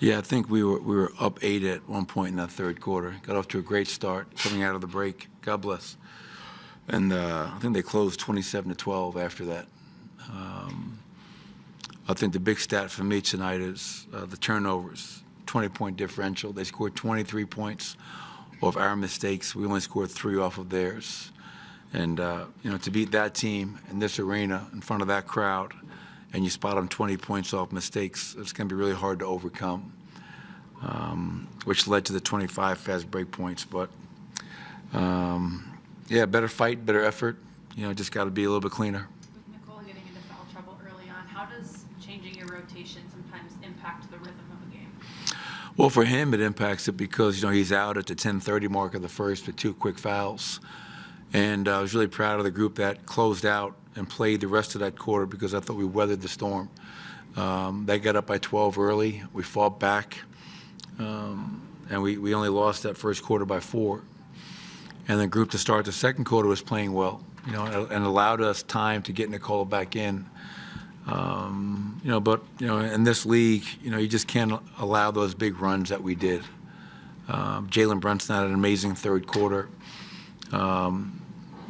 Yeah, I think we were up 8 at one point in that third quarter. Got off to a great start coming out of the break. God bless. And I think they closed 27-12 after that. I think the big stat for me tonight is the turnovers, 20-point differential. They scored 23 points off our mistakes. We only scored 3 off of theirs. And, to beat that team in this arena in front of that crowd, and you spot them 20 points off mistakes, it's going to be really hard to overcome, which led to the 25 fast break points. But, better fight, better effort. Just got to be a little bit cleaner. With Nikola getting into foul trouble early on, how does changing your rotation sometimes impact the rhythm of a game? Well, for him, it impacts it because, he's out at the 10:30 mark of the first with 2 quick fouls. And I was really proud of the group that closed out and played the rest of that quarter because I thought we weathered the storm. They got up by 12 early. We fought back, and we only lost that first quarter by 4. And the group to start the second quarter was playing well, and allowed us time to get Nikola back in. But in this league, you just can't allow those big runs that we did. Jalen Brunson had an amazing third quarter.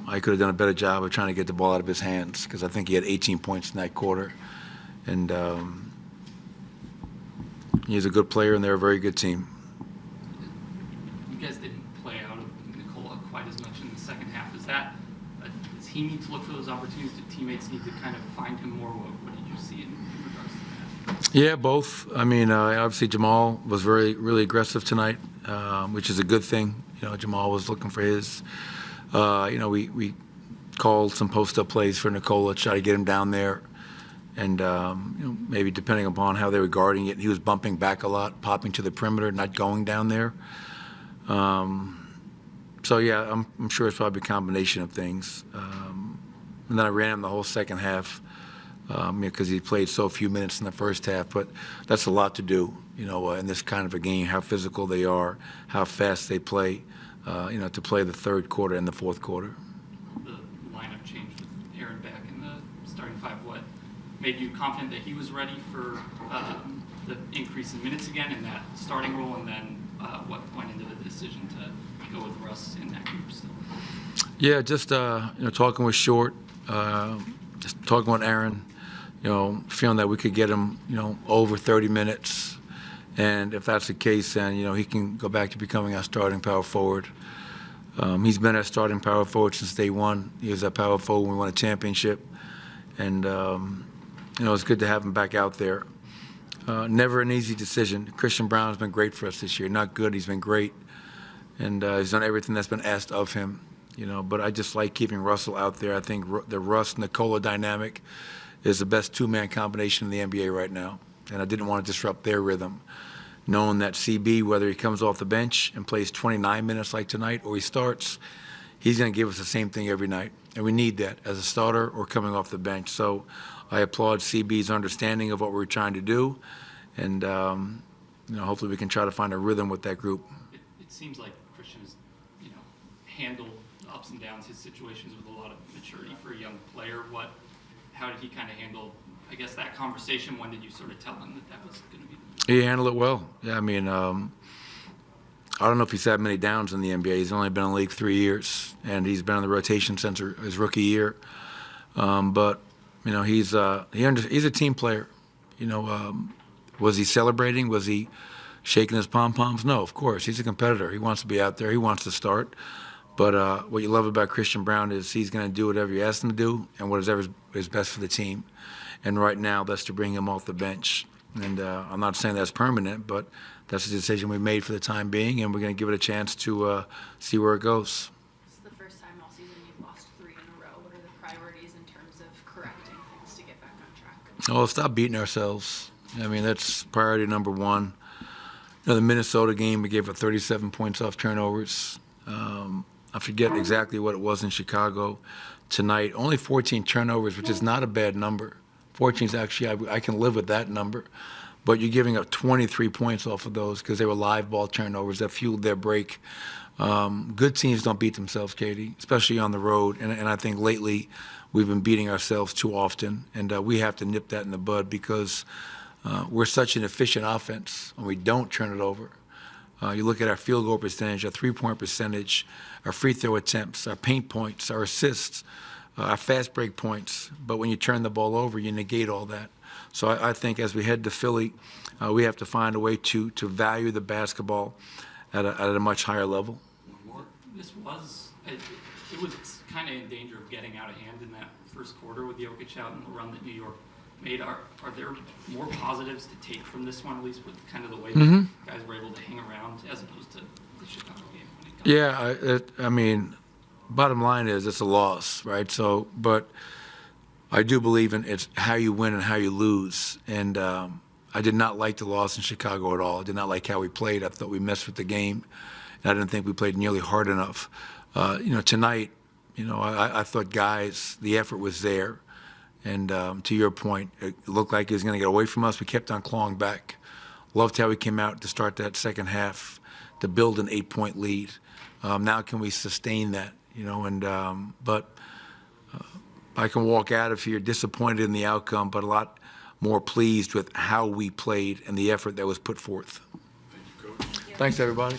I could have done a better job of trying to get the ball out of his hands because I think he had 18 points in that quarter. And he's a good player, and they're a very good team. You guys didn't play out of Nikola quite as much in the second half. Does he need to look for those opportunities? Do teammates need to kind of find him more? What did you see in regards to that? Yeah, both. I mean, obviously Jamal was really aggressive tonight, which is a good thing. Jamal was looking for his. We called some post-up plays for Nikola, try to get him down there. And, maybe depending upon how they were guarding it, he was bumping back a lot, popping to the perimeter, not going down there. I'm sure it's probably a combination of things. And then I ran him the whole second half because he played so few minutes in the first half. But that's a lot to do, in this kind of a game, how physical they are, how fast they play. To play the third quarter and the fourth quarter. The lineup changed with Aaron back in the starting 5. What made you confident that he was ready for the increase in minutes again in that starting role, and then what went into the decision to go with Russ in that group still? Yeah, just talking with Short, just talking with Aaron, feeling that we could get him, over 30 minutes. And if that's the case, then, he can go back to becoming our starting power forward. He's been our starting power forward since day one. He was our power forward when we won a championship. And, it's good to have him back out there. Never an easy decision. Christian Braun's been great for us this year. Not good, he's been great. And he's done everything that's been asked of him. But I just like keeping Russell out there. I think the Russ-Nikola dynamic is the best 2-man combination in the NBA right now. And I didn't want to disrupt their rhythm, knowing that CB, whether he comes off the bench and plays 29 minutes like tonight or he starts, he's going to give us the same thing every night. And we need that as a starter or coming off the bench. So I applaud CB's understanding of what we're trying to do. And, hopefully we can try to find a rhythm with that group. It seems like Christian has, handled the ups and downs, his situations with a lot of maturity for a young player. How did he kind of handle, I guess, that conversation? When did you sort of tell him that was going to be? He handled it well. Yeah, I mean, I don't know if he's had many downs in the NBA. He's only been in the league 3 years, and he's been in the rotation since his rookie year. But he's a team player. Was he celebrating? Was he shaking his pom-poms? No, of course. He's a competitor. He wants to be out there. He wants to start. But what you love about Christian Braun is he's going to do whatever you ask him to do and whatever is best for the team. And right now, that's to bring him off the bench. And I'm not saying that's permanent, but that's the decision we made for the time being, and we're going to give it a chance to see where it goes. This is the first time all season you've lost 3 in a row. What are the priorities in terms of correcting things to get back on track? Oh, stop beating ourselves. I mean, that's priority number 1. The Minnesota game, we gave up 37 points off turnovers. I forget exactly what it was in Chicago tonight. Only 14 turnovers, which is not a bad number. 14 is actually, I can live with that number. But you're giving up 23 points off of those because they were live ball turnovers that fueled their break. Good teams don't beat themselves, Katie, especially on the road. And I think lately we've been beating ourselves too often. And we have to nip that in the bud because we're such an efficient offense, and we don't turn it over. You look at our field goal percentage, our three-point percentage, our free throw attempts, our paint points, our assists, our fast break points. But when you turn the ball over, you negate all that. So I think as we head to Philly, we have to find a way to value the basketball at a much higher level. This was, it was kind of in danger of getting out of hand in that first quarter with Jokic out and the run that New York made. Are there more positives to take from this one, at least with kind of the way that guys were able to hang around as opposed to the Chicago game? Yeah, I mean, bottom line is it's a loss, right? So, but I do believe in it's how you win and how you lose. And I did not like the loss in Chicago at all. I did not like how we played. I thought we messed with the game. And I didn't think we played nearly hard enough. Tonight, I thought guys, the effort was there. And to your point, it looked like he was going to get away from us. We kept on clawing back. Loved how we came out to start that second half to build an 8-point lead. Now can we sustain that? But I can walk out of here disappointed in the outcome, but a lot more pleased with how we played and the effort that was put forth. Thank you, Coach. Thanks, everybody.